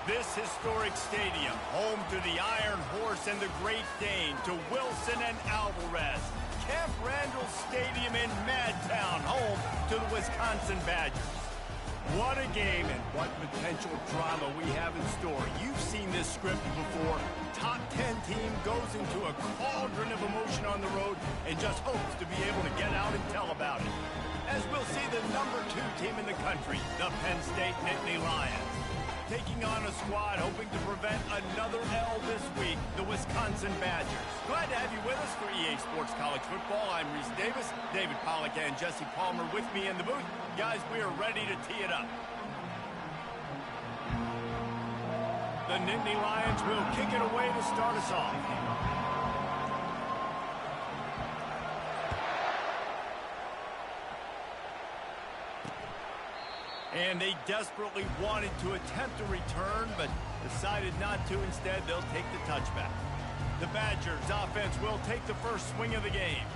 This historic stadium, home to the Iron Horse and the Great Dane, to Wilson and Alvarez. Camp Randall Stadium in Madtown, home to the Wisconsin Badgers. What a game and what potential drama we have in store. You've seen this script before. Top 10 team goes into a cauldron of emotion on the road and just hopes to be able to get out and tell about it. As we'll see the number 2 team in the country, the Penn State Nittany Lions, taking on a squad hoping to prevent another L this week, the Wisconsin Badgers. Glad to have you with us for EA Sports College Football. I'm Reese Davis, David Pollack and Jesse Palmer with me in the booth. Guys, we are ready to tee it up. The Nittany Lions will kick it away to start us off. And they desperately wanted to attempt a return, but decided not to. Instead, they'll take the touchback. The Badgers offense will take the first swing of the game.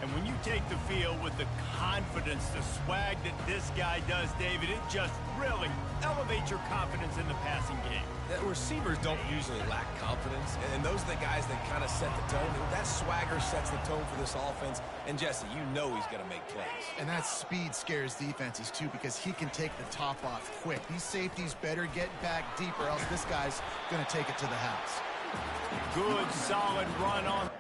And when you take the field with the confidence, the swag that this guy does, David, it just really elevates your confidence in the passing game. Receivers don't usually lack confidence, and those are the guys that kind of set the tone. That swagger sets the tone for this offense, and Jesse, you know he's going to make plays. And that speed scares defenses, too, because he can take the top off quick. These safeties better get back deep, or else this guy's going to take it to the house. Good, solid run on.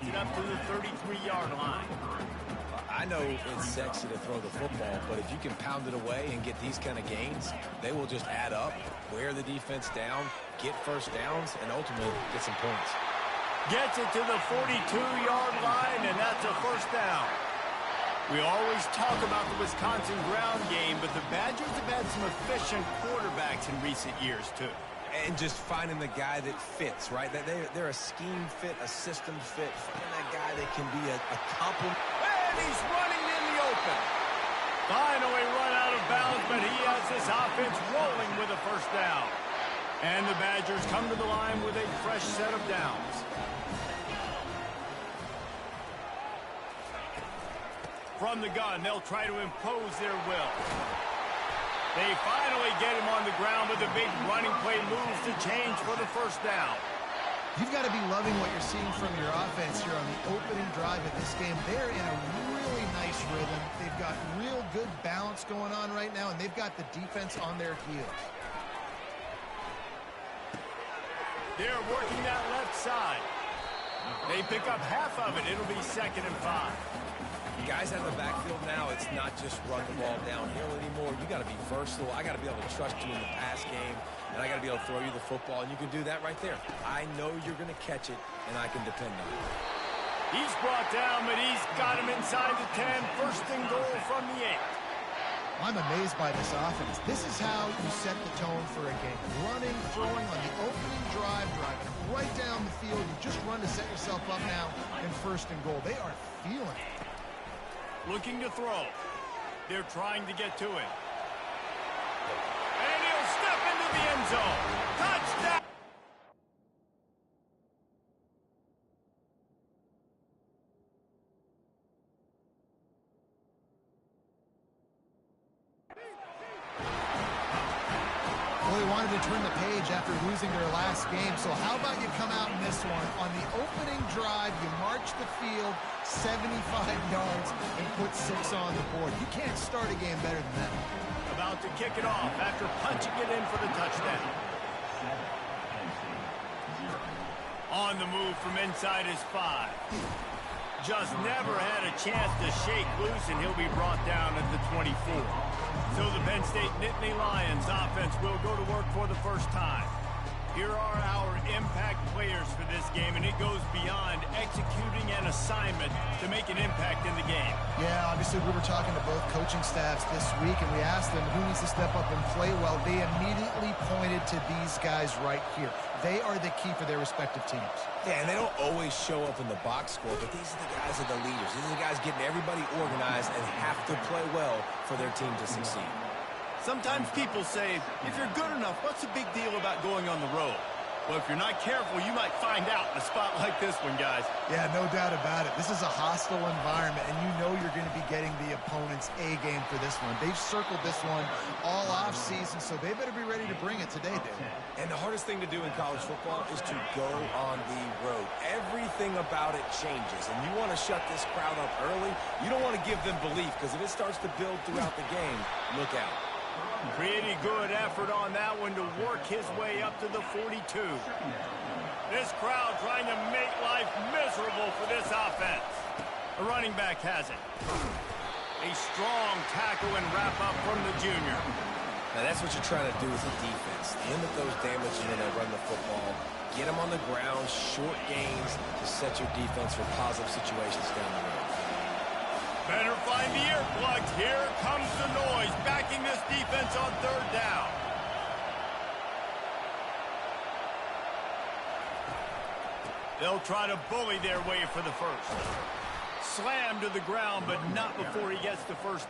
It up to the 33-yard line. I know it's sexy to throw the football, but if you can pound it away and get these kind of gains, they will just add up, wear the defense down, get first downs, and ultimately get some points. Gets it to the 42-yard line, and that's a first down. We always talk about the Wisconsin ground game, but the Badgers have had some efficient quarterbacks in recent years, too. And just finding the guy that fits, right? They're a scheme fit, a system fit. Finding that guy that can be a complement. And he's running in the open. Finally run out of bounds, but he has this offense rolling with a first down. And the Badgers come to the line with a fresh set of downs. From the gun, they'll try to impose their will. They finally get him on the ground with a big running play moves to change for the first down. You've got to be loving what you're seeing from your offense here on the opening drive of this game. They're in a really nice rhythm. They've got real good balance going on right now, and they've got the defense on their heels. They're working that left side. They pick up half of it. It'll be 2nd and 5. Guys out of the backfield now, it's not just run the ball downhill anymore. You got to be versatile. I got to be able to trust you in the pass game, and I got to be able to throw you the football, and you can do that right there. I know you're going to catch it, and I can depend on it. He's brought down, but he's got him inside the 10. First and goal from the 8. I'm amazed by this offense. This is how you set the tone for a game. Running, throwing on the opening drive, driving right down the field. You just run to set yourself up now in 1st and goal. They are feeling it. Looking to throw. They're trying to get to it. And he'll step into the end zone. Touchdown! Well, they wanted to turn the page after losing their last game, so how about you come out in this one? On the opening drive, you march the field 75 yards and put 6 on the board. You can't start a game better than that. About to kick it off after punching it in for the touchdown. On the move from inside his 5. Just never had a chance to shake loose, and he'll be brought down at the 24. So the Penn State Nittany Lions offense will go to work for the first time. Here are our impact players for this game, and it goes beyond executing an assignment to make an impact in the game. Yeah, obviously we were talking to both coaching staffs this week, and we asked them who needs to step up and play well. They immediately pointed to these guys right here. They are the key for their respective teams. Yeah, and they don't always show up in the box score, but these are the guys that are the leaders. These are the guys getting everybody organized and have to play well for their team to succeed. Sometimes people say, if you're good enough, what's the big deal about going on the road? Well, if you're not careful, you might find out in a spot like this one, guys. Yeah, no doubt about it. This is a hostile environment, and you know you're going to be getting the opponent's A game for this one. They've circled this one all offseason, so they better be ready to bring it today, Dave. And the hardest thing to do in college football is to go on the road. Everything about it changes, and you want to shut this crowd up early. You don't want to give them belief, because if it starts to build throughout the game, look out. Pretty good effort on that one to work his way up to the 42. This crowd trying to make life miserable for this offense. The running back has it. A strong tackle and wrap up from the junior. Now that's what you're trying to do as a defense. Limit those damages when they run the football. Get them on the ground, short gains to set your defense for positive situations down the road. Better find the earplugs. Here comes the noise, backing this defense on third down. They'll try to bully their way for the first. Slam to the ground, but not before he gets the first.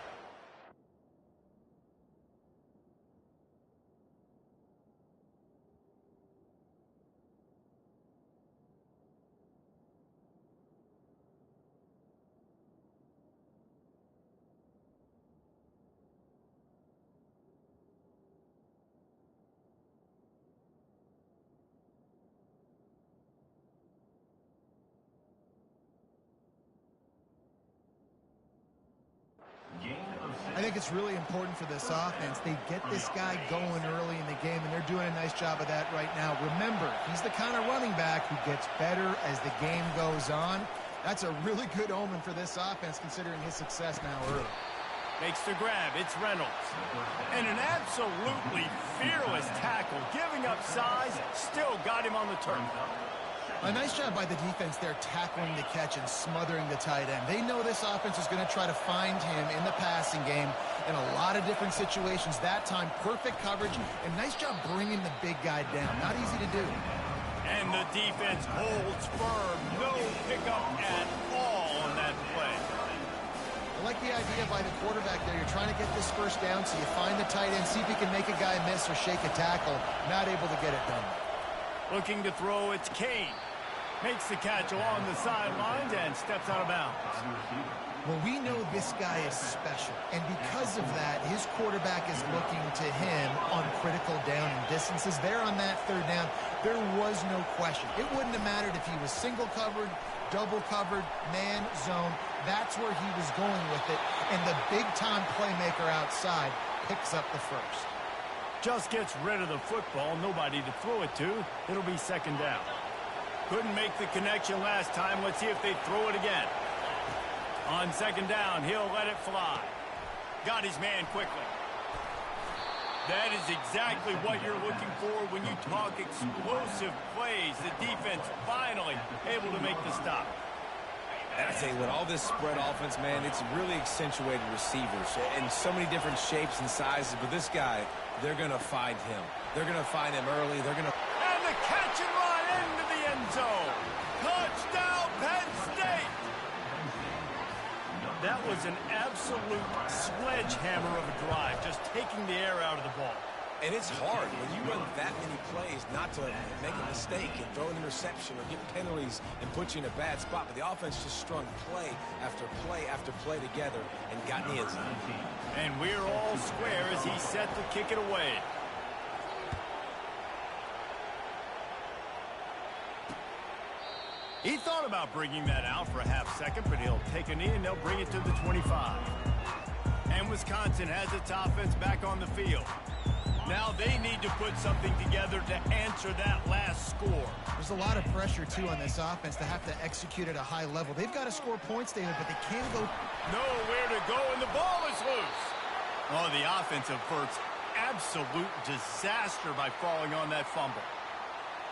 I think it's really important for this offense. They get this guy going early in the game, and they're doing a nice job of that right now. Remember, he's the kind of running back who gets better as the game goes on. That's a really good omen for this offense, considering his success now early. Makes the grab. It's Reynolds. And an absolutely fearless tackle. Giving up size, still got him on the turf. A nice job by the defense there tackling the catch and smothering the tight end. They know this offense is going to try to find him in the passing game in a lot of different situations. That time, perfect coverage, and nice job bringing the big guy down. Not easy to do. And the defense holds firm. No pickup at all on that play. I like the idea by the quarterback there. You're trying to get this first down, so you find the tight end, see if he can make a guy miss or shake a tackle. Not able to get it done. Looking to throw, it's Kane. Makes the catch along the sidelines and steps out of bounds. Well, we know this guy is special, and because of that, his quarterback is looking to him on critical down and distances. There on that third down, there was no question. It wouldn't have mattered if he was single covered, double covered, man, zone. That's where he was going with it, and the big-time playmaker outside picks up the first. Just gets rid of the football, nobody to throw it to. It'll be second down. Couldn't make the connection last time. Let's see if they throw it again. On second down, he'll let it fly. Got his man quickly. That is exactly what you're looking for when you talk explosive plays. The defense finally able to make the stop. And I tell you what, all this spread offense, man, it's really accentuated receivers in so many different shapes and sizes. But this guy, they're going to find him. They're going to find him early. They're going to... And the catch and run into the end zone. Touchdown, Penn State. That was an absolute sledgehammer of a drive, just taking the air out of the ball. And it's hard when you run that many plays not to make a mistake and throw an interception or get penalties and put you in a bad spot. But the offense just strung play after play after play together and got in the end zone. And we're all square as he's set to kick it away. He thought about bringing that out for a half second, but he'll take a knee and they'll bring it to the 25. And Wisconsin has its offense back on the field. Now they need to put something together to answer that last score. There's a lot of pressure, too, on this offense to have to execute at a high level. They've got to score points, David, but they can't go... Nowhere to go, and the ball is loose. Oh, the offense averts absolute disaster by falling on that fumble.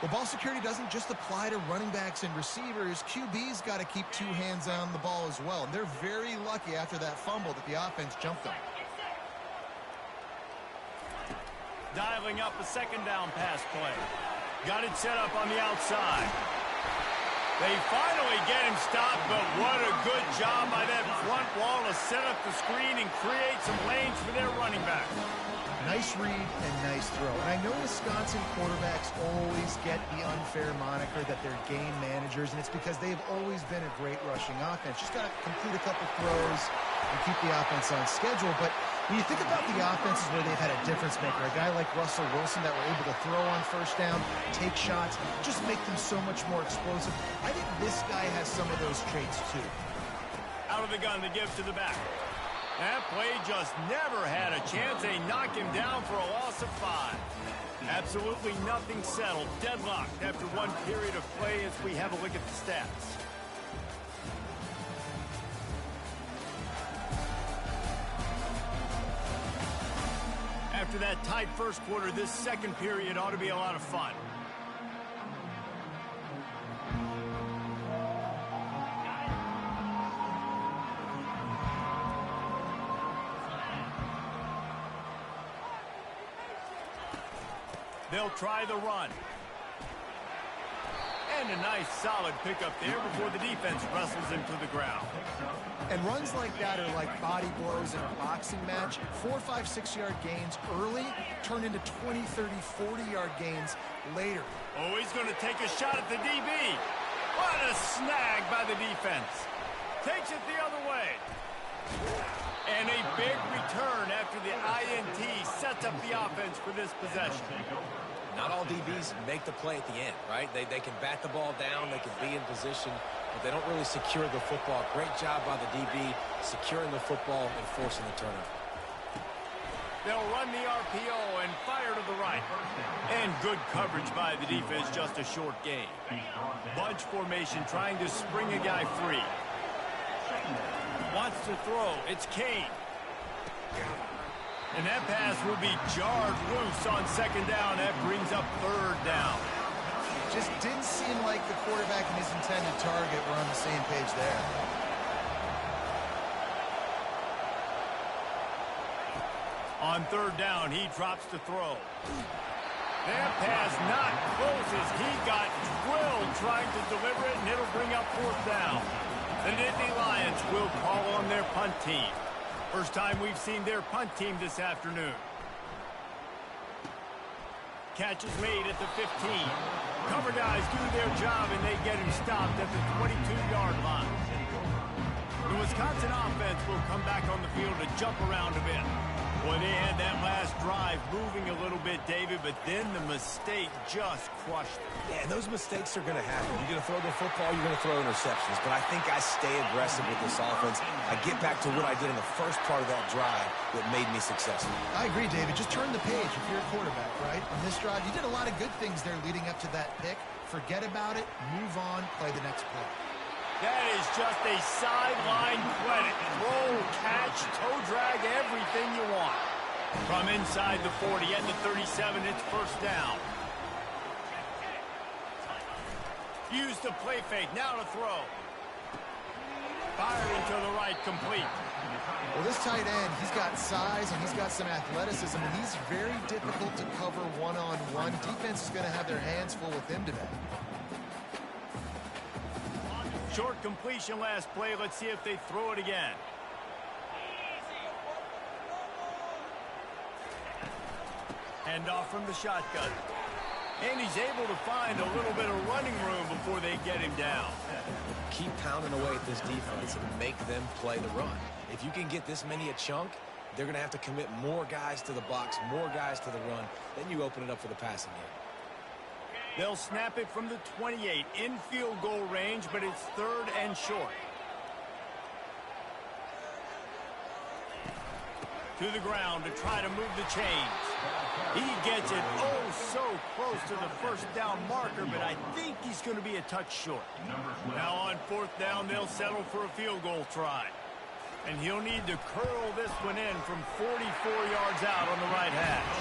Well, ball security doesn't just apply to running backs and receivers. QB's got to keep 2 hands on the ball as well. And they're very lucky after that fumble that the offense jumped them. Dialing up a second down pass play. Got it set up on the outside. They finally get him stopped, but what a good job by that front wall to set up the screen and create some lanes for their running back. Nice read and nice throw. And I know Wisconsin quarterbacks always get the unfair moniker that they're game managers, and it's because they've always been a great rushing offense. Just got to complete a couple throws and keep the offense on schedule. But when you think about the offenses where they've had a difference maker, a guy like Russell Wilson that were able to throw on first down, take shots, just make them so much more explosive. I think this guy has some of those traits too. Out of the gun to give to the back. That play just never had a chance. They knock him down for a loss of 5. Absolutely nothing settled. Deadlocked after one period of play as we have a look at the stats. After that tight first quarter, this second period ought to be a lot of fun. They'll try the run. And a nice solid pickup there before the defense wrestles him to the ground. And runs like that are like body blows in a boxing match. 4, 5, 6-yard gains early turn into 20, 30, 40-yard gains later. Oh, he's going to take a shot at the DB. What a snag by the defense. Takes it the other way. And a big return after the INT sets up the offense for this possession. Not all DBs make the play at the end, right? They can bat the ball down, they can be in position, but they don't really secure the football. Great job by the DB securing the football and forcing the turnover. They'll run the RPO and fire to the right. And good coverage by the defense, just a short gain. Bunch formation trying to spring a guy free. Wants to throw. It's Kane. And that pass will be jarred loose on second down. That brings up third down. Just didn't seem like the quarterback and his intended target were on the same page there. On third down, he drops to throw. That pass not close as he got drilled trying to deliver it, and it'll bring up fourth down. The Nittany Lions will call on their punt team. First time we've seen their punt team this afternoon. Catch is made at the 15. Cover guys do their job, and they get him stopped at the 22-yard line. The Wisconsin offense will come back on the field to jump around a bit. Boy, they had that last drive moving a little bit, David, but then the mistake just crushed them. Yeah, those mistakes are going to happen. You're going to throw the football, you're going to throw interceptions. But I think I stay aggressive with this offense. I get back to what I did in the first part of that drive that made me successful. I agree, David. Just turn the page if you're a quarterback, right? On this drive, you did a lot of good things there leading up to that pick. Forget about it, move on, play the next play. That is just a sideline credit. Throw, catch, toe drag, everything you want. From inside the 40 at the 37, it's first down. Use the play fake, now to throw. Firing to the right, complete. Well, this tight end, he's got size and he's got some athleticism, and he's very difficult to cover one-on-one. Defense is going to have their hands full with him today. Short completion last play. Let's see if they throw it again. Hand off from the shotgun. And he's able to find a little bit of running room before they get him down. Keep pounding away at this defense and make them play the run. If you can get this many a chunk, they're going to have to commit more guys to the box, more guys to the run. Then you open it up for the passing game. They'll snap it from the 28 in field goal range, but it's third and short. To the ground to try to move the chains. He gets it oh so close to the first down marker, but I think he's going to be a touch short. Now on fourth down, they'll settle for a field goal try. And he'll need to curl this one in from 44 yards out on the right hash.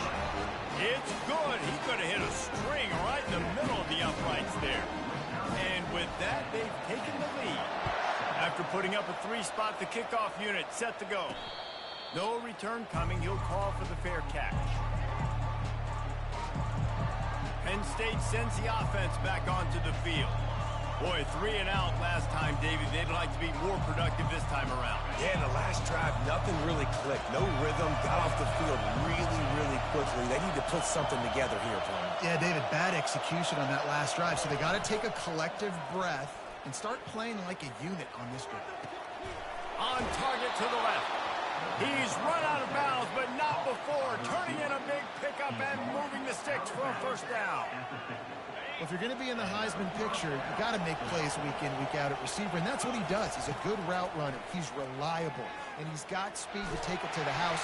It's good. He could have hit a string right in the middle of the putting up a 3-spot, the kickoff unit set to go. No return coming. He'll call for the fair catch. Penn State sends the offense back onto the field. Boy, 3 and out last time, David. They'd like to be more productive this time around. Yeah, in the last drive, nothing really clicked. No rhythm. Got off the field really, really quickly. They need to put something together here, Palmer. Yeah, David, bad execution on that last drive. So they got to take a collective breath and start playing like a unit on this drive. On target to the left. He's run out of bounds, but not before. Turning in a big pickup and moving the sticks for a first down. Well, if you're going to be in the Heisman picture, you got to make plays week in, week out at receiver, and that's what he does. He's a good route runner. He's reliable, and he's got speed to take it to the house.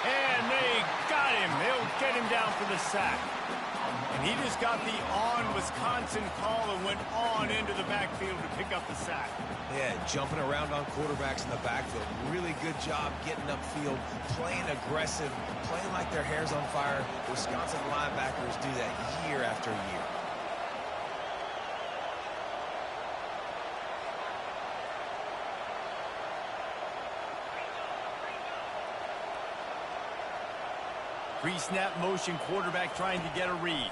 And they got him. They'll get him down for the sack. And he just got the on-Wisconsin call and went on into the backfield to pick up the sack. Yeah, jumping around on quarterbacks in the backfield. Really good job getting upfield, playing aggressive, playing like their hair's on fire. Wisconsin linebackers do that year after year. Pre-snap motion, quarterback trying to get a read.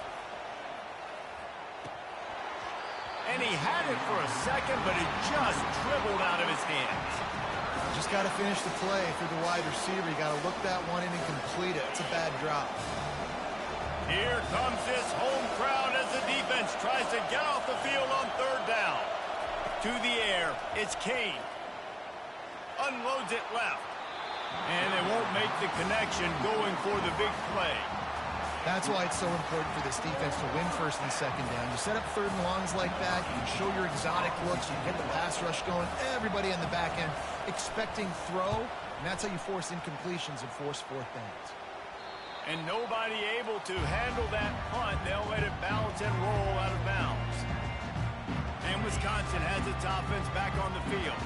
And he had it for a second, but it just dribbled out of his hands. Just got to finish the play through the wide receiver. You got to look that one in and complete it. It's a bad drop. Here comes this home crowd as the defense tries to get off the field on 3rd down. To the air, it's Kane. Unloads it left. And they won't make the connection going for the big play. That's why it's so important for this defense to win 1st and 2nd down. You set up 3rd and longs like that, you can show your exotic looks, you can get the pass rush going, everybody on the back end expecting throw, and that's how you force incompletions and force 4th downs. And nobody able to handle that punt. They'll let it bounce and roll out of bounds. And Wisconsin has its offense back on the field.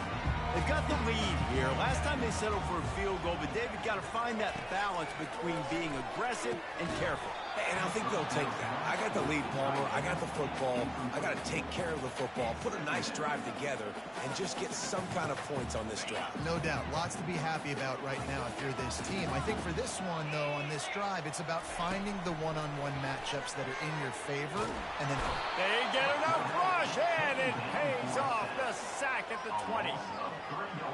They've got the lead here. Last time they settled for a field goal, but David got to find that balance between being aggressive and careful. And I think they'll take that. I got the lead, Palmer. I got the football. I got to take care of the football, put a nice drive together, and just get some kind of points on this drive. No doubt. Lots to be happy about right now if you're this team. I think for this one, though, on this drive, it's about finding the one-on-one matchups that are in your favor. And then they get enough rush, and it pays off. The sack at the 20.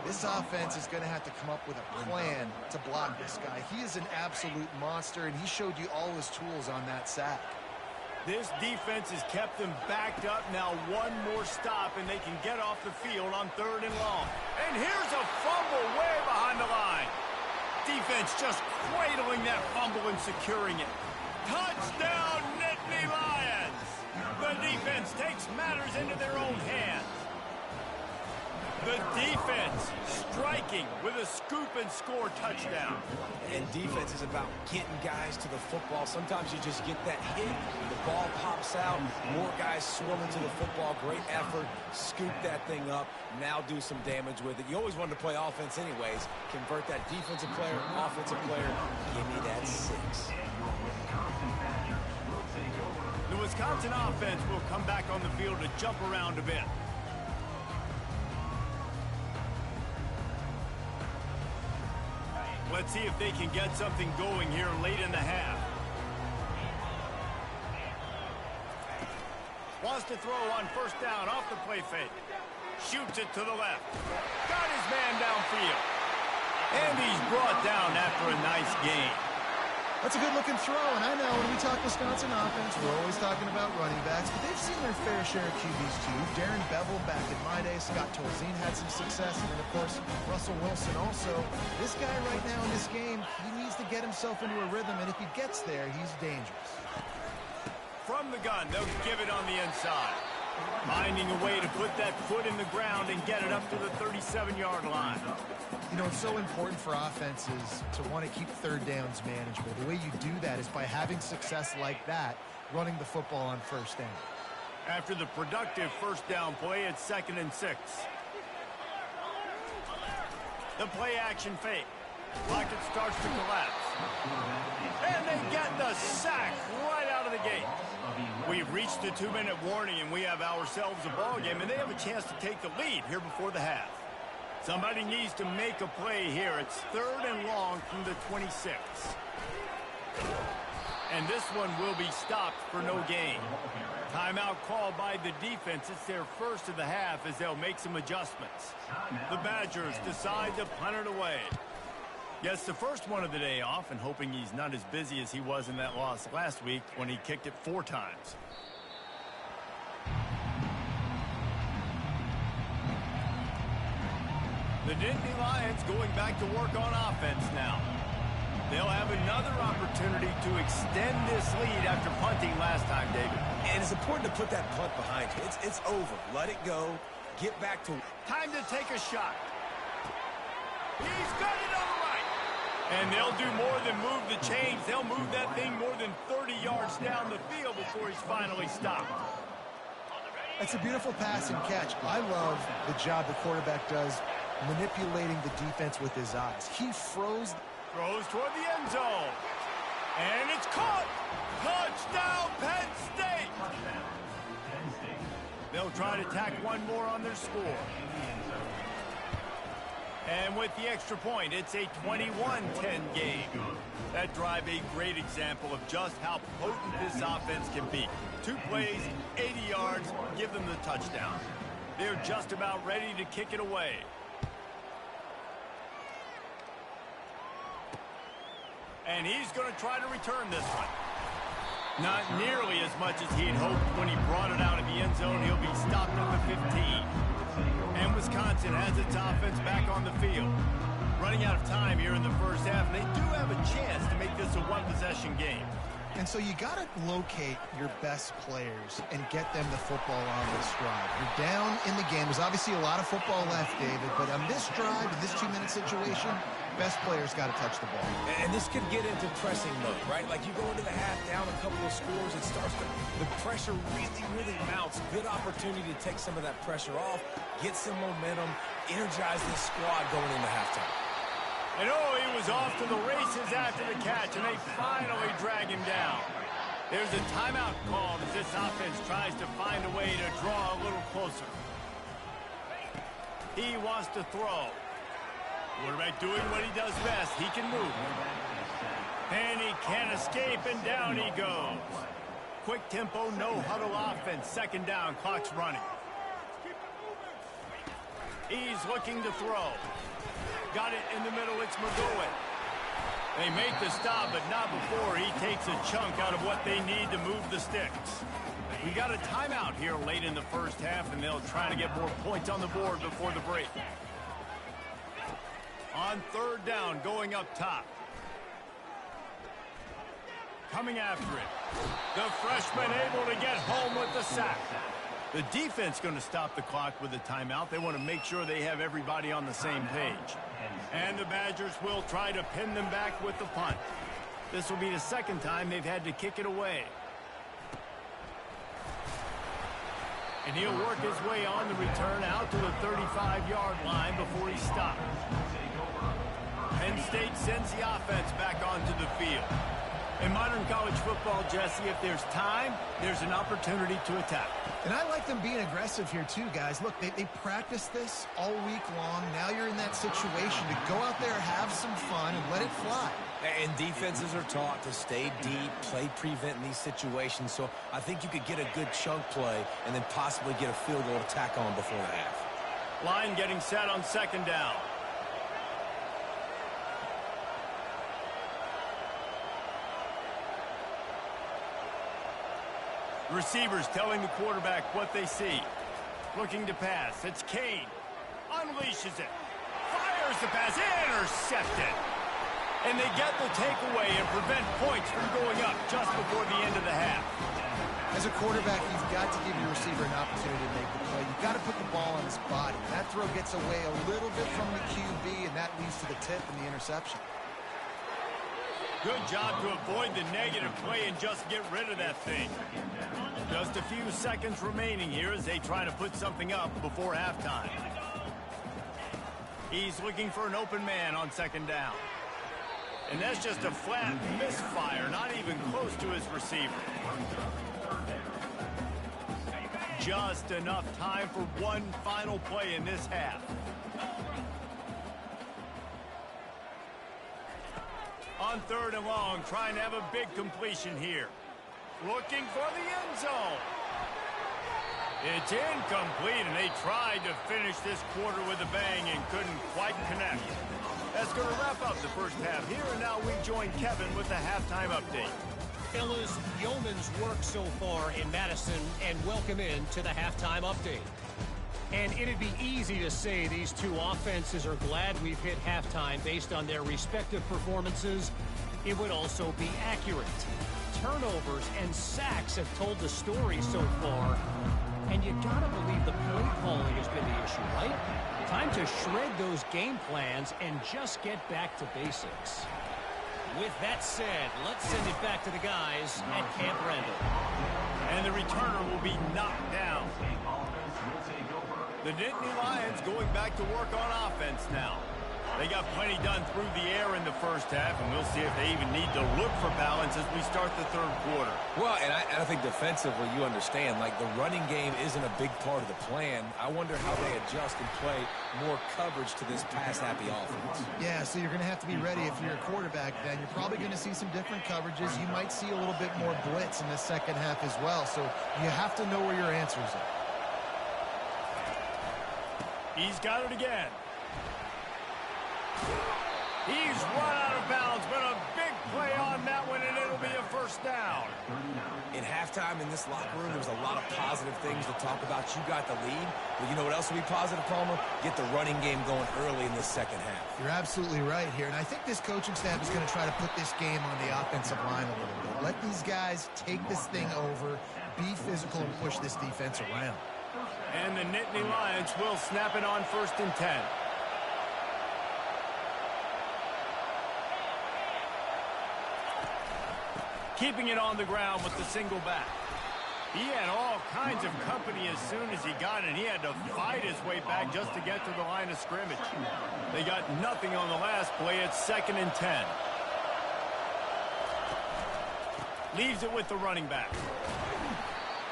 This offense is going to have to come up with a plan to block this guy. He is an absolute monster, and he showed you all his tools on that sack. This defense has kept them backed up. Now one more stop, and they can get off the field on 3rd and long. And here's a fumble way behind the line. Defense just cradling that fumble and securing it. Touchdown, Nittany Lions! The defense takes matters into their own hands. The defense striking with a scoop and score touchdown. And defense is about getting guys to the football. Sometimes you just get that hit, the ball pops out, more guys swarming to the football. Great effort, scoop that thing up, now do some damage with it. You always wanted to play offense anyways. Convert that defensive player, offensive player. Give me that 6. The Wisconsin offense will come back on the field to jump around a bit. Let's see if they can get something going here late in the half. Wants to throw on 1st down off the play fake. Shoots it to the left. Got his man downfield. And he's brought down after a nice gain. That's a good-looking throw, and I know when we talk Wisconsin offense, we're always talking about running backs, but they've seen their fair share of QBs too. Darren Bevel back in my day, Scott Tolzien had some success, and then, of course, Russell Wilson also. This guy right now in this game, he needs to get himself into a rhythm, and if he gets there, he's dangerous. From the gun, they'll give it on the inside. Finding a way to put that foot in the ground and get it up to the 37-yard line. You know, it's so important for offenses to want to keep 3rd downs manageable. The way you do that is by having success like that, running the football on 1st down. After the productive 1st down play, it's 2nd and 6. The play action fake. Lockett starts to collapse. And they get the sack right out of the gate. We've reached the 2-minute warning, and we have ourselves a ball game, and they have a chance to take the lead here before the half. Somebody needs to make a play here. It's 3rd and long from the 26. And this one will be stopped for no gain. Timeout called by the defense. It's their first of the half as they'll make some adjustments. The Badgers decide to punt it away. Gets the first one of the day off and hoping he's not as busy as he was in that loss last week when he kicked it 4 times. The Nittany Lions going back to work on offense now. They'll have another opportunity to extend this lead after punting last time, David. And it's important to put that punt behind you. It's over. Let it go. Get back to... Time to take a shot. He's got it on the right. And they'll do more than move the chains. They'll move that thing more than 30 yards down the field before he's finally stopped. That's a beautiful pass and catch. I love the job the quarterback does manipulating the defense with his eyes. He froze... Throws toward the end zone. And it's caught. Touchdown, Penn State. They'll try to tack one more on their score. And with the extra point, it's a 21-10 game. That drive a great example of just how potent this offense can be. 2 plays, 80 yards, give them the touchdown. They're just about ready to kick it away. And he's going to try to return this one. Not nearly as much as he'd hoped when he brought it out of the end zone. He'll be stopped at the 15. And Wisconsin has its offense back on the field. Running out of time here in the first half, and they do have a chance to make this a one-possession game. And so you got to locate your best players and get them the football on this drive. You're down in the game. There's obviously a lot of football left, David, but on this drive, in this 2-minute situation, best players got to touch the ball. And this could get into pressing mode, right? Like you go into the half down a couple of scores, it starts to, the pressure really mounts. Good opportunity to take some of that pressure off, get some momentum, energize this squad going into halftime. And he was off to the races after the catch, and they finally drag him down. There's a timeout called as this offense tries to find a way to draw a little closer. He wants to throw. Quarterback doing what he does best. He can move. And he can't escape, and down he goes. Quick tempo, no huddle offense. 2nd down, clock's running. He's looking to throw. Got it in the middle, it's McGowan. They make the stop, but not before he takes a chunk out of what they need to move the sticks. We got a timeout here late in the first half, and they'll try to get more points on the board before the break. On 3rd down, going up top. Coming after it. The freshman able to get home with the sack. The defense going to stop the clock with a timeout. They want to make sure they have everybody on the same page. And the Badgers will try to pin them back with the punt. This will be the 2nd time they've had to kick it away. And he'll work his way on the return out to the 35-yard line before he's stopped. Penn State sends the offense back onto the field. In modern college football, Jesse, if there's time, there's an opportunity to attack. And I like them being aggressive here too, guys. Look, they practiced this all week long. Now you're in that situation to go out there, have some fun, and let it fly. And defenses are taught to stay deep, play prevent in these situations. So I think you could get a good chunk play and then possibly get a field goal to tack on before the half. Line getting set on 2nd down. Receivers telling the quarterback what they see. Looking to pass. It's Kane. Unleashes it. Fires the pass. Intercepted. And they get the takeaway and prevent points from going up just before the end of the half. As a quarterback, you've got to give your receiver an opportunity to make the play. You've got to put the ball on his body. That throw gets away a little bit from the QB, and that leads to the tip and the interception. Good job to avoid the negative play and just get rid of that thing. Just a few seconds remaining here as they try to put something up before halftime. He's looking for an open man on 2nd down. And that's just a flat misfire, not even close to his receiver. Just enough time for one final play in this half. On 3rd and long, trying to have a big completion here. Looking for the end zone. It's incomplete, and they tried to finish this quarter with a bang and couldn't quite connect. That's going to wrap up the first half here, and now we join Kevin with the halftime update. Fellas, yeoman's work so far in Madison, and welcome in to the halftime update. And it'd be easy to say these two offenses are glad we've hit halftime based on their respective performances. It would also be accurate. Turnovers and sacks have told the story so far. And you gotta believe the play calling has been the issue, right? Time to shred those game plans and just get back to basics. With that said, let's send it back to the guys at Camp Randall. And the returner will be knocked down. The Nittany Lions going back to work on offense now. They got plenty done through the air in the first half, and we'll see if they even need to look for balance as we start the third quarter. Well, and I think defensively, you understand, like the running game isn't a big part of the plan. I wonder how they adjust and play more coverage to this pass-happy offense. Yeah, so you're going to have to be ready if you're a quarterback then. You're probably going to see some different coverages. You might see a little bit more blitz in the second half as well, so you have to know where your answers are. He's got it again. He's run out of bounds, but a big play on that one, and it'll be a first down. In halftime in this locker room, there was a lot of positive things to talk about. You got the lead, but you know what else will be positive, Palmer? Get the running game going early in the second half. You're absolutely right here, and I think this coaching staff is going to try to put this game on the offensive line a little bit. Let these guys take this thing over, be physical, and push this defense around. And the Nittany Lions will snap it on 1st and 10. Keeping it on the ground with the single back. He had all kinds of company as soon as he got it. He had to fight his way back just to get to the line of scrimmage. They got nothing on the last play. It's 2nd and 10. Leaves it with the running back.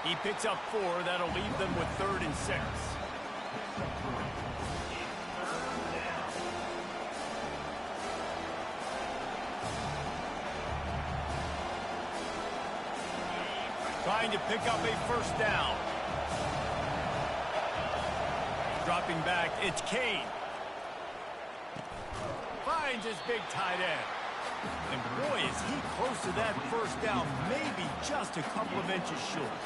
He picks up 4. That'll leave them with 3rd and 6. Trying to pick up a first down. Dropping back, it's Kane. Finds his big tight end. And boy, is he close to that first down, maybe just a couple of inches short.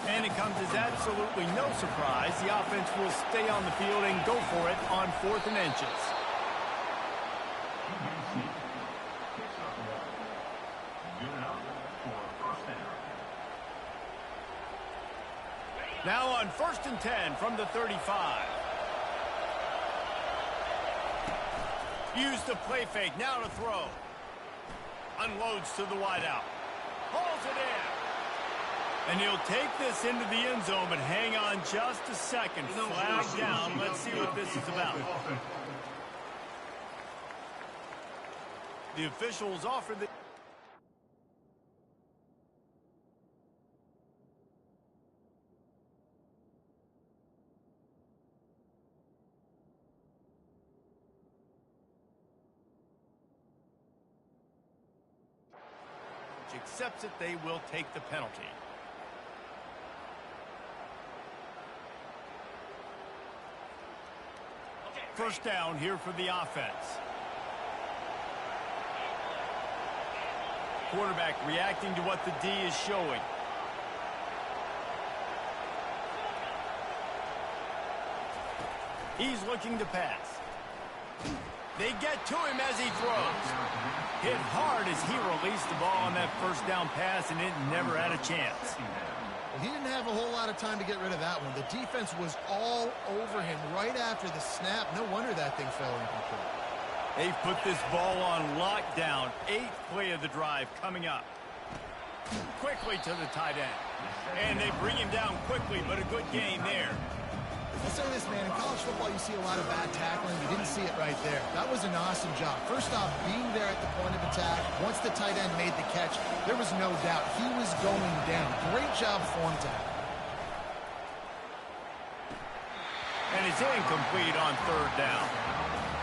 And it comes as absolutely no surprise. The offense will stay on the field and go for it on 4th and inches. Now on 1st and 10 from the 35. Use the play fake, now to throw. Unloads to the wideout. Hauls it in. And he'll take this into the end zone, but hang on just a second. Flag down. Let's see what this is about. The officials offered the... accepts it, they will take the penalty. First down here for the offense. Quarterback reacting to what the D is showing. He's looking to pass. They get to him as he throws. Hit hard as he released the ball on that first down pass, and it never had a chance. Well, he didn't have a whole lot of time to get rid of that one. The defense was all over him right after the snap. No wonder that thing fell incomplete. They've put this ball on lockdown. 8th play of the drive coming up. Quickly to the tight end. And they bring him down quickly, but a good game there. I'll say this, man, in college football you see a lot of bad tackling. You didn't see it right there. That was an awesome job. First off, being there at the point of attack. Once the tight end made the catch, there was no doubt he was going down. Great job form tackle. And it's incomplete on 3rd down.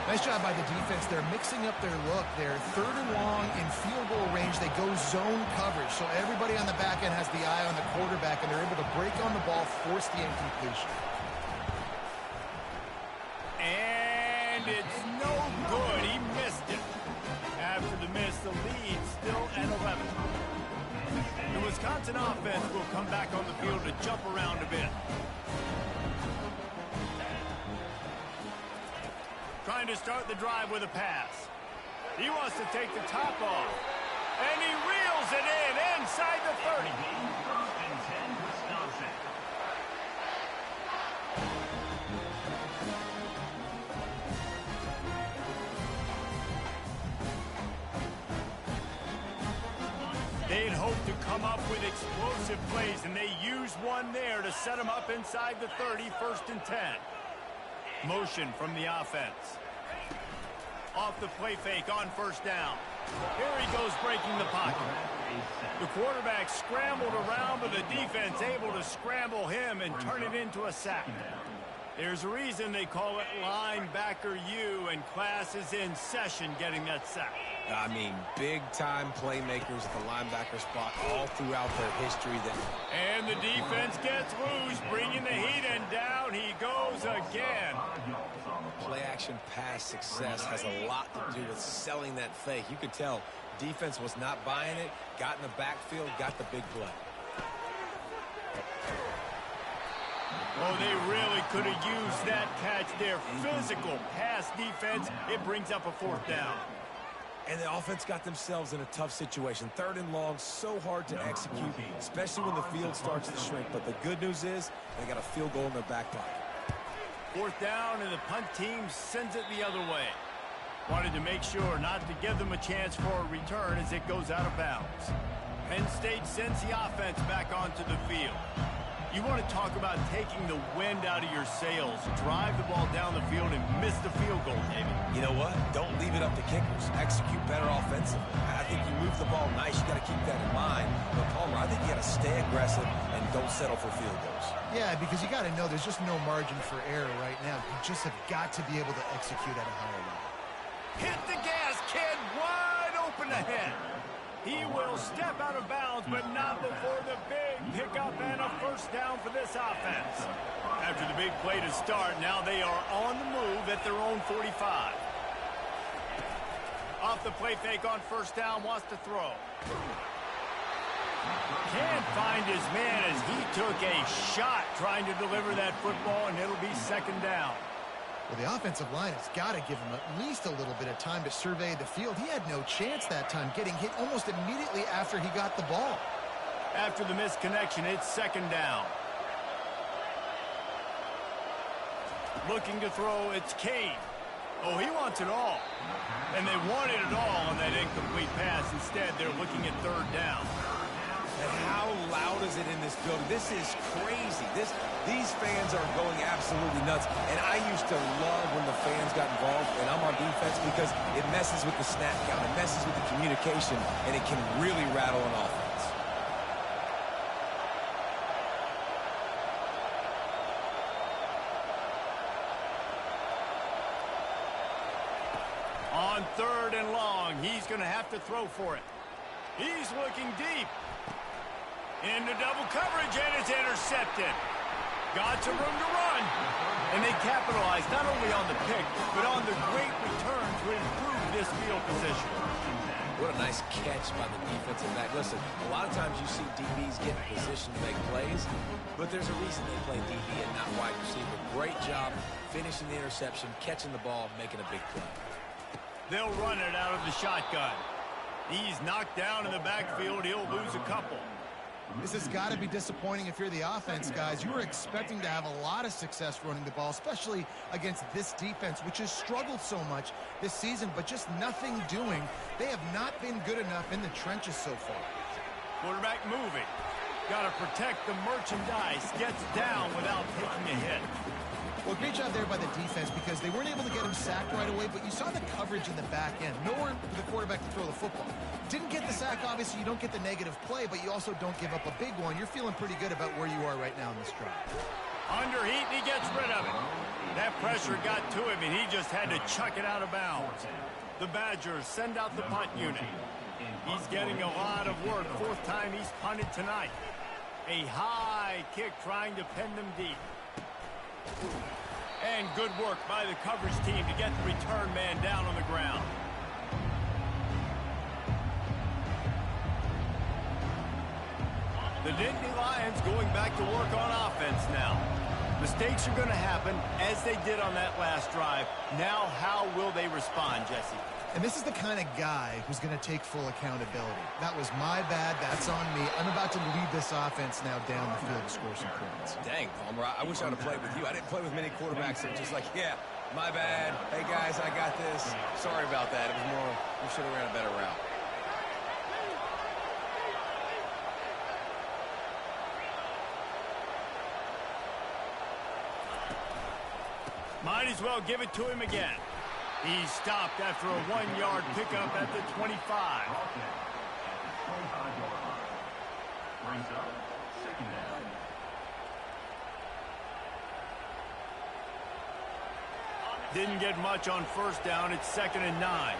Nice job by the defense. They're mixing up their look. They're 3rd and long in field goal range. They go zone coverage. So everybody on the back end has the eye on the quarterback, and they're able to break on the ball, force the incompletion. And it's no good. He missed it. After the miss, the lead still at 11. The Wisconsin offense will come back on the field to jump around a bit. Trying to start the drive with a pass. He wants to take the top off. And he reels it in inside the 30. They'd hoped to come up with explosive plays, and they used one there to set them up inside the 30, 1st and 10. Motion from the offense. Off the play fake on 1st down. Here he goes breaking the pocket. The quarterback scrambled around, but the defense able to scramble him and turn it into a sack. There's a reason they call it linebacker U, and class is in session getting that sack. I mean, big-time playmakers at the linebacker spot all throughout their history. And the defense gets loose, bringing the heat, and down he goes again. Play-action pass success has a lot to do with selling that fake. You could tell defense was not buying it, got in the backfield, got the big play. Oh, they really could have used that catch there. Physical pass defense. It brings up a 4th down. And the offense got themselves in a tough situation. 3rd and long, so hard to execute, especially when the field starts to shrink. But the good news is they got a field goal in their back pocket. 4th down, and the punt team sends it the other way. Wanted to make sure not to give them a chance for a return as it goes out of bounds. Penn State sends the offense back onto the field. You want to talk about taking the wind out of your sails. Drive the ball down the field and miss the field goal, David. You know what? Don't leave it up to kickers. Execute better offensively. I think you move the ball nice. You got to keep that in mind. But, Palmer, I think you got to stay aggressive and don't settle for field goals. Yeah, because you got to know there's just no margin for error right now. You just have got to be able to execute at a higher level. Hit the gas, kid. Wide open ahead. He will step out of bounds, but not before the big pickup and a 1st down for this offense. After the big play to start, now they are on the move at their own 45. Off the play fake on 1st down, wants to throw. Can't find his man as he took a shot trying to deliver that football, and it'll be 2nd down. Well, the offensive line has got to give him at least a little bit of time to survey the field. He had no chance that time, getting hit almost immediately after he got the ball. After the misconnection, it's 2nd down. Looking to throw, it's Kane. Oh, he wants it all. And they wanted it all on that incomplete pass. Instead, they're looking at 3rd down. And how loud is it in this building? This is crazy. These fans are going absolutely nuts. And I used to love when the fans got involved, and I'm on defense, because it messes with the snap count. It messes with the communication, and it can really rattle an offense. On 3rd and long, he's going to have to throw for it. He's looking deep. Into double coverage, and it's intercepted. Got some room to run. And they capitalized not only on the pick, but on the great return to improve this field position. What a nice catch by the defensive back. Listen, a lot of times you see DBs get in position to make plays, but there's a reason they play DB and not wide receiver. Great job finishing the interception, catching the ball, making a big play. They'll run it out of the shotgun. He's knocked down in the backfield. He'll lose a couple. This has got to be disappointing if you're the offense, guys. You were expecting to have a lot of success running the ball, especially against this defense, which has struggled so much this season, but just nothing doing. They have not been good enough in the trenches so far. Quarterback moving. Got to protect the merchandise. Gets down without taking a hit. Well, great job there by the defense, because they weren't able to get him sacked right away, but you saw the coverage in the back end. Nowhere for the quarterback to throw the football. Didn't get the sack, obviously. You don't get the negative play, but you also don't give up a big one. You're feeling pretty good about where you are right now in this drive. Under heat, and he gets rid of it. That pressure got to him, and he just had to chuck it out of bounds. The Badgers send out the punt unit. He's getting a lot of work. Fourth time he's punted tonight. A high kick trying to pin them deep. And good work by the coverage team to get the return man down on the ground. The Nittany Lions going back to work on offense now. Mistakes are going to happen, as they did on that last drive. Now, how will they respond, Jesse? And this is the kind of guy who's going to take full accountability. That was my bad. That's on me. I'm about to lead this offense now down the field to score some points. Dang, Palmer, I wish I would have played with you. I didn't play with many quarterbacks that were just like, yeah, my bad. Hey, guys, I got this. Sorry about that. It was more, we should have ran a better route. Might as well give it to him again. He's stopped after a 1-yard pickup at the 25. 25 yard line. Brings up second down. Didn't get much on first down. It's 2nd and 9.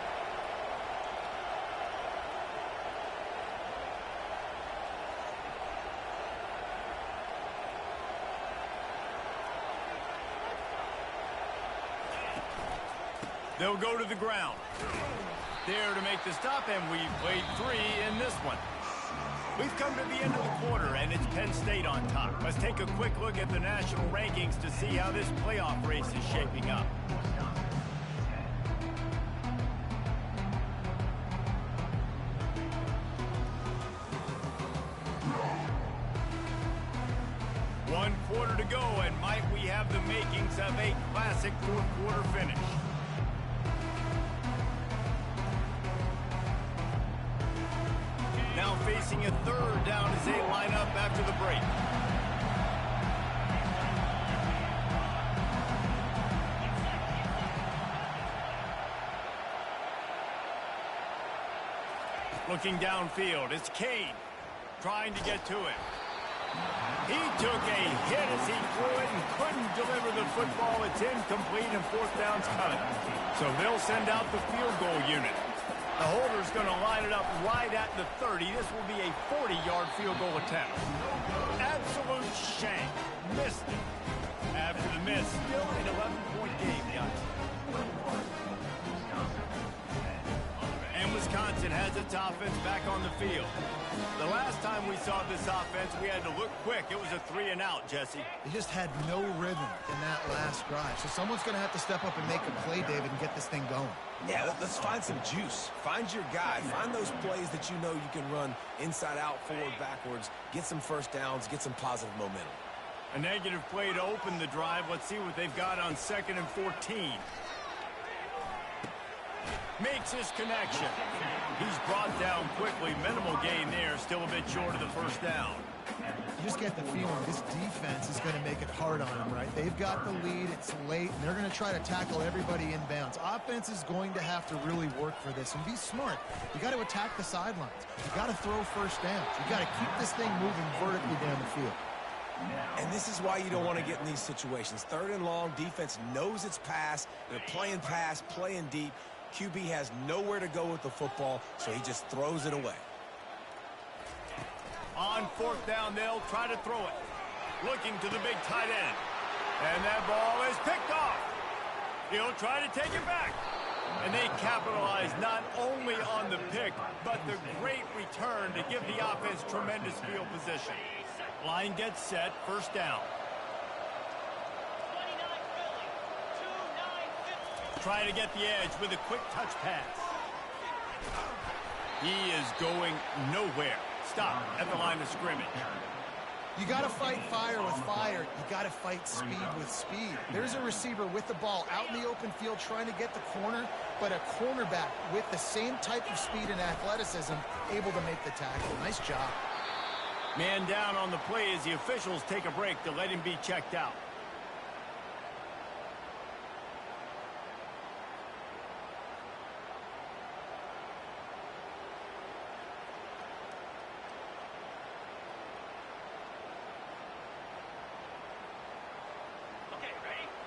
They'll go to the ground. There to make the stop, and we've played 3 in this one. We've come to the end of the quarter, and it's Penn State on top. Let's take a quick look at the national rankings to see how this playoff race is shaping up. One quarter to go, and might we have the makings of a classic fourth-quarter finish. Now facing a 3rd down as they line up after the break. Looking downfield, it's Kane trying to get to it. He took a hit as he threw it and couldn't deliver the football. It's incomplete, and 4th down's coming. So they'll send out the field goal unit. The holder's going to line it up right at the 30. This will be a 40-yard field goal attempt. Absolute shank. Missed it. After the miss, still an 11-point game, guys. And Wisconsin has its offense back on the field. The last time we saw this offense, we had to look quick. It was a 3-and-out, Jesse. They just had no rhythm in that last drive. So someone's going to have to step up and make a play, David, and get this thing going. Yeah, let's find some juice. Find your guy. Find those plays that you know you can run inside out, forward, backwards. Get some first downs. Get some positive momentum. A negative play to open the drive. Let's see what they've got on 2nd and 14. Makes his connection. He's brought down quickly. Minimal gain there. Still a bit short of the first down. You just get the feeling this defense is going to make it hard on them, right? They've got the lead. It's late, and they're going to try to tackle everybody inbounds. Offense is going to have to really work for this and be smart. You got to attack the sidelines. You got to throw first downs. You got to keep this thing moving vertically down the field. And this is why you don't want to get in these situations. 3rd and long, defense knows it's pass. They're playing pass, playing deep. QB has nowhere to go with the football, so he just throws it away. On 4th down, they'll try to throw it. Looking to the big tight end. And that ball is picked off. He'll try to take it back. And they capitalize not only on the pick, but the great return to give the offense tremendous field position. Line gets set, 1st down. Try to get the edge with a quick touch pass. He is going nowhere. Stop at the line of scrimmage. You got to fight fire with fire. You got to fight speed with speed. There's a receiver with the ball out in the open field trying to get the corner, but a cornerback with the same type of speed and athleticism able to make the tackle. Nice job. Man down on the play as the officials take a break to let him be checked out.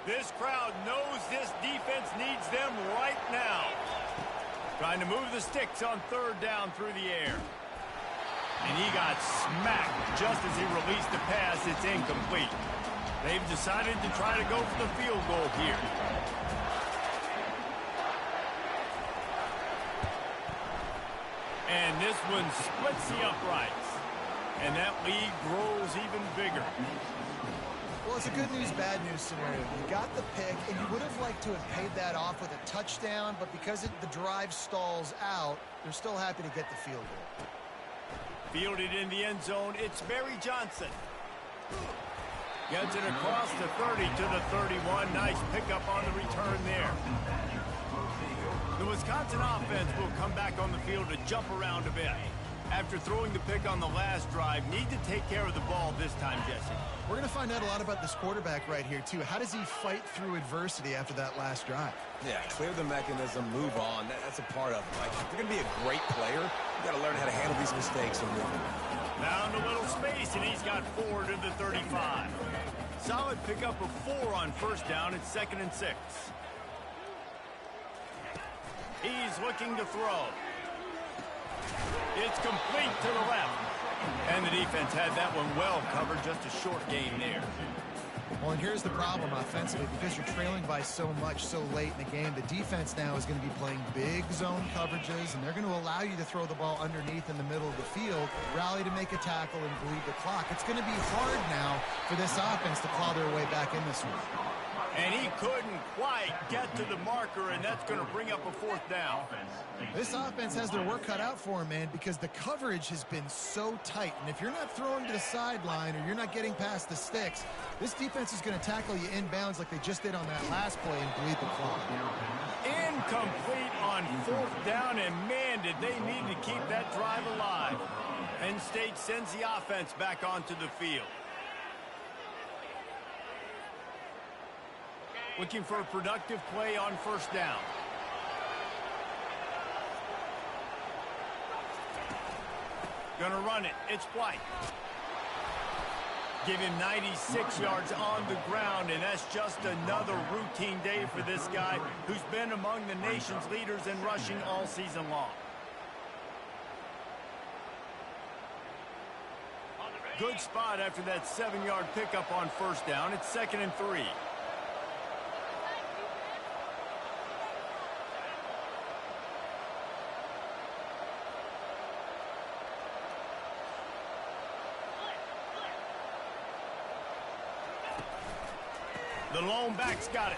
This crowd knows this defense needs them right now. Trying to move the sticks on third down through the air. And he got smacked just as he released the pass. It's incomplete. They've decided to try to go for the field goal here. And this one splits the uprights. And that lead grows even bigger. Well, it's a good news, bad news scenario. You got the pick, and you would have liked to have paid that off with a touchdown, but because the drive stalls out, they're still happy to get the field goal. Fielded in the end zone, it's Barry Johnson. Gets it across the 30 to the 31. Nice pickup on the return there. The Wisconsin offense will come back on the field to jump around a bit. After throwing the pick on the last drive, need to take care of the ball this time, Jesse. We're going to find out a lot about this quarterback right here, too. How does he fight through adversity after that last drive? Yeah, clear the mechanism, move on. That's a part of it. Like, if you're going to be a great player, you got to learn how to handle these mistakes and move on. Found a little space, and he's got 4 to the 35. Solid pickup of 4 on first down. It's 2nd and 6. He's looking to throw. It's complete to the left. And the defense had that one well covered. Just a short gain there. Well, and here's the problem offensively. Because you're trailing by so much so late in the game, the defense now is going to be playing big zone coverages, and they're going to allow you to throw the ball underneath in the middle of the field, rally to make a tackle, and bleed the clock. It's going to be hard now for this offense to claw their way back in this one. And he couldn't quite get to the marker, and that's going to bring up a 4th down. This offense has their work cut out for them, man, because the coverage has been so tight. And if you're not throwing to the sideline or you're not getting past the sticks, this defense is going to tackle you inbounds like they just did on that last play and bleed the clock. Incomplete on 4th down, and man, did they need to keep that drive alive. Penn State sends the offense back onto the field. Looking for a productive play on first down. Gonna run it. It's White. Give him 96 yards on the ground, and that's just another routine day for this guy who's been among the nation's leaders in rushing all season long. Good spot after that 7-yard pickup on first down. It's 2nd and 3. The lone back's got it.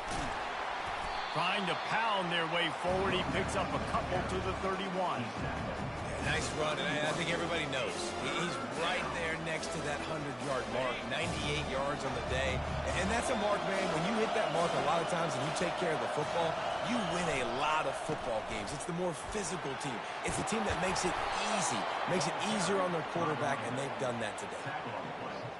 Trying to pound their way forward. He picks up a couple to the 31. Yeah, nice run, and I think everybody knows. He's right there next to that 100-yard mark, 98 yards on the day. And that's a mark, man. When you hit that mark a lot of times and you take care of the football, you win a lot of football games. It's the more physical team. It's the team that makes it easy, makes it easier on their quarterback, and they've done that today.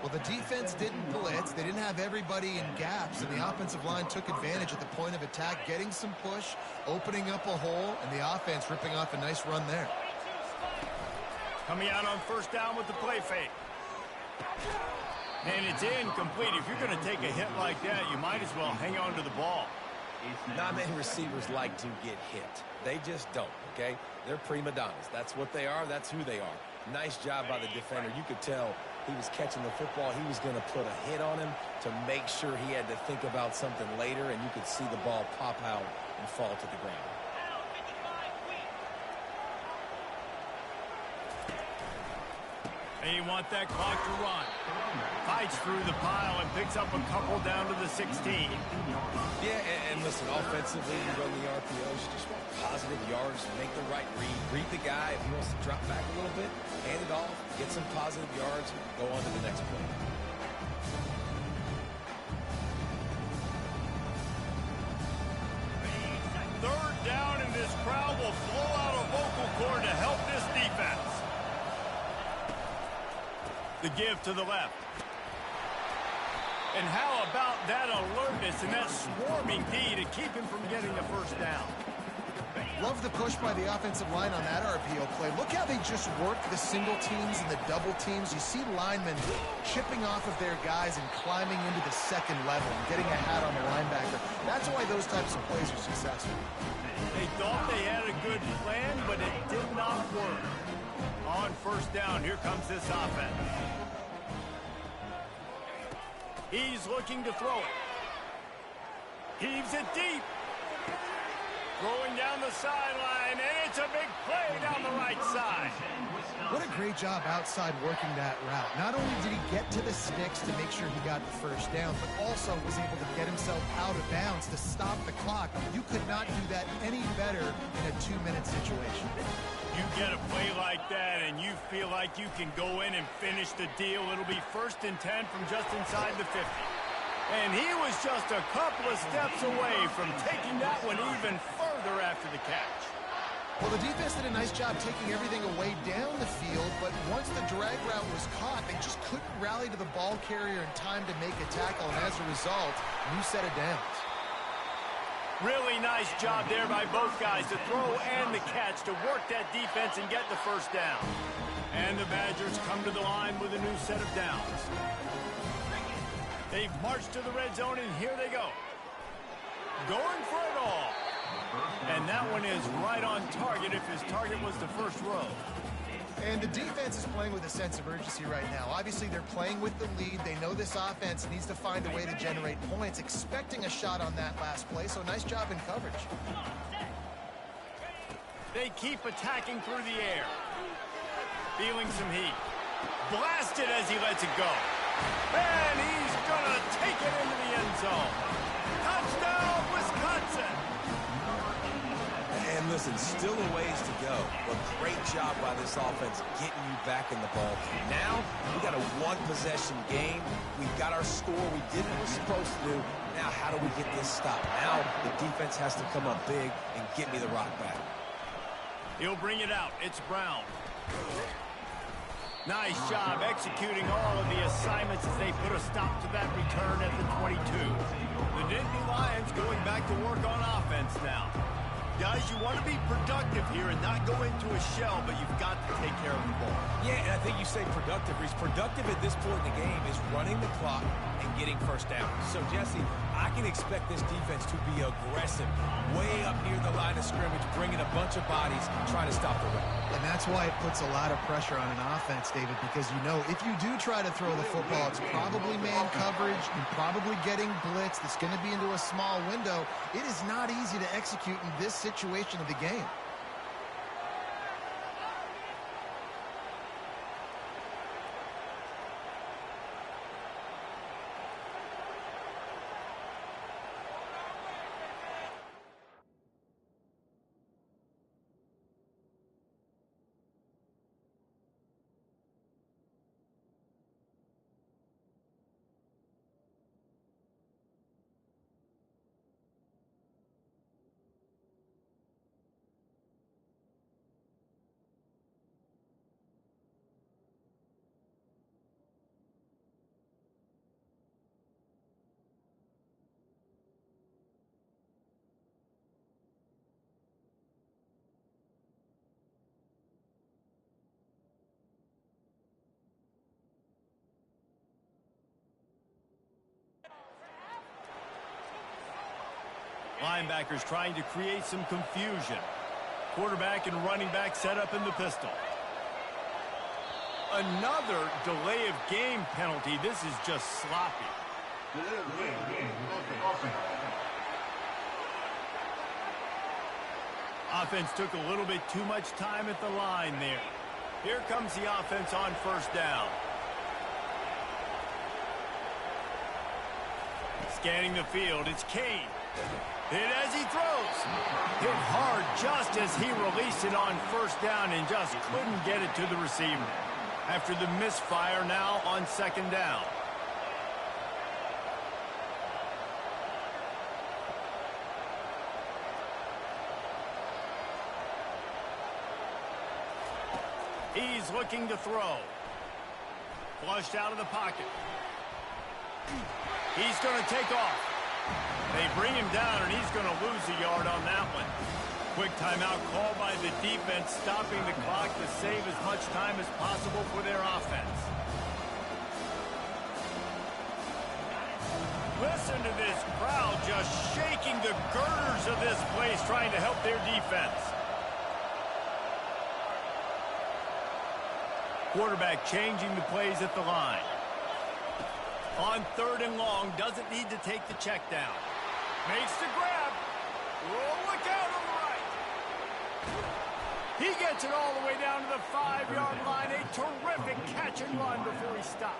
Well, the defense didn't blitz. They didn't have everybody in gaps, and the offensive line took advantage at the point of attack, getting some push, opening up a hole, and the offense ripping off a nice run there. Coming out on first down with the play fake. And it's incomplete. If you're going to take a hit like that, you might as well hang on to the ball. Not many receivers like to get hit. They just don't, okay? They're prima donnas. That's what they are. That's who they are. Nice job by the defender. You could tell he was catching the football. He was going to put a hit on him to make sure he had to think about something later, and you could see the ball pop out and fall to the ground. They want that clock to run. Fights through the pile and picks up a couple down to the 16. Yeah, and listen, offensively, you run the RPOs, you just want positive yards, make the right read. Read the guy. If he wants to drop back a little bit, hand it off, get some positive yards, go on to the next play. Third down, and this crowd will blow out a vocal cord to help this defense. The give to the left. And how about that alertness and that swarming D to keep him from getting the first down? Love the push by the offensive line on that RPO play. Look how they just work the single teams and the double teams. You see linemen chipping off of their guys and climbing into the second level and getting a hat on the linebacker. That's why those types of plays are successful. They thought they had a good plan, but it did not work. On first down, here comes this offense. He's looking to throw it. Heaves it deep. Throwing down the sideline, and it's a big play down the right side. What a great job outside working that route. Not only did he get to the sticks to make sure he got the first down, but also was able to get himself out of bounds to stop the clock. You could not do that any better in a 2-minute situation. You get a play like that, and you feel like you can go in and finish the deal. It'll be 1st and 10 from just inside the 50. And he was just a couple of steps away from taking that one even further after the catch. Well, the defense did a nice job taking everything away down the field, but once the drag route was caught, they just couldn't rally to the ball carrier in time to make a tackle, and as a result, new set of downs. Really nice job there by both guys, the throw and the catch, to work that defense and get the first down. And the Badgers come to the line with a new set of downs. They've marched to the red zone, and here they go. Going for it all. And that one is right on target if his target was the first row. And the defense is playing with a sense of urgency right now. Obviously, they're playing with the lead. They know this offense needs to find a way to generate points, expecting a shot on that last play, so nice job in coverage. They keep attacking through the air. Feeling some heat. Blasted as he lets it go. And he's going to take it into the end zone. Touchdown, Wisconsin! And listen, still a ways to go, but great job by this offense getting you back in the ball game. Now, we got a one-possession game. We got our score. We did what we're supposed to do. Now, how do we get this stopped? Now, the defense has to come up big and get me the rock back. He'll bring it out. It's Brown. Nice job executing all of the assignments as they put a stop to that return at the 22. The Nittany Lions going back to work on offense now. Guys, you want to be productive here and not go into a shell, but you've got to take care of the ball. Yeah, and I think you say productive. He's productive at this point in the game is running the clock and getting first down. So, Jesse, I can expect this defense to be aggressive, way up near the line of scrimmage, bringing a bunch of bodies, trying to stop the run. And that's why it puts a lot of pressure on an offense, David, because you know if you do try to throw the football, it's probably man coverage, you're probably getting blitzed, it's going to be into a small window. It is not easy to execute in this situation of the game. Linebackers trying to create some confusion. Quarterback and running back set up in the pistol. Another delay of game penalty. This is just sloppy. Offense took a little bit too much time at the line there. Here comes the offense on first down. Scanning the field, it's Kane. Hit as he throws. Hit hard just as he released it on first down and just couldn't get it to the receiver. After the misfire, now on second down. He's looking to throw. Flushed out of the pocket. He's going to take off. They bring him down, and he's going to lose a yard on that one. Quick timeout called by the defense, stopping the clock to save as much time as possible for their offense. Listen to this crowd just shaking the girders of this place, trying to help their defense. Quarterback changing the plays at the line. On 3rd and long, doesn't need to take the check down. Makes the grab. Oh, look out on the right. He gets it all the way down to the 5-yard line. A terrific catch and run before he stopped.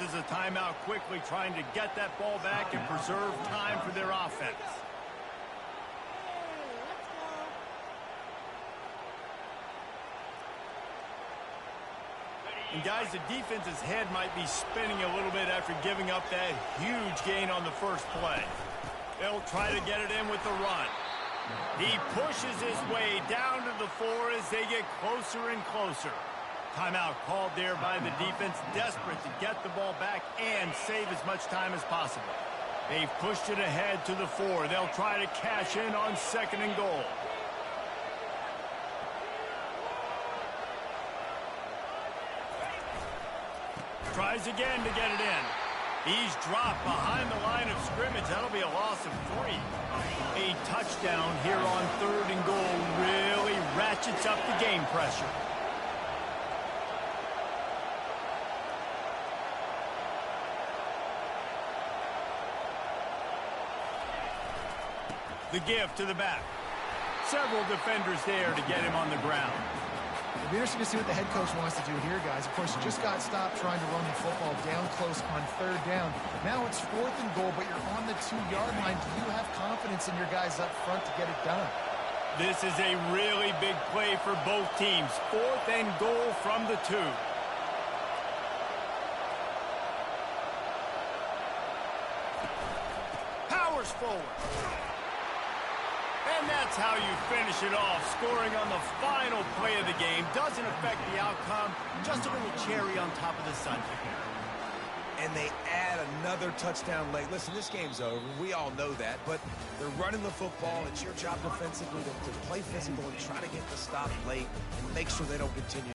Uses a timeout quickly, trying to get that ball back and preserve time for their offense. And guys, the defense's head might be spinning a little bit after giving up that huge gain on the first play. They'll try to get it in with the run. He pushes his way down to the 4 as they get closer and closer. Timeout called there by the defense, desperate to get the ball back and save as much time as possible. They've pushed it ahead to the 4. They'll try to cash in on 2nd and goal. Tries again to get it in. He's dropped behind the line of scrimmage. That'll be a loss of 3. A touchdown here on 3rd and goal really ratchets up the game pressure. The give to the back. Several defenders there to get him on the ground. It'll be interesting to see what the head coach wants to do here, guys. Of course, you just got stopped trying to run the football down close on 3rd down. Now it's 4th and goal, but you're on the 2-yard line. Do you have confidence in your guys up front to get it done? This is a really big play for both teams. 4th and goal from the 2. Powers forward. And that's how you finish it off. Scoring on the final play of the game doesn't affect the outcome. Just a little cherry on top of the sundae. And they add another touchdown late. Listen, this game's over. We all know that. But they're running the football. It's your job defensively to play physical and try to get the stop late and make sure they don't continue.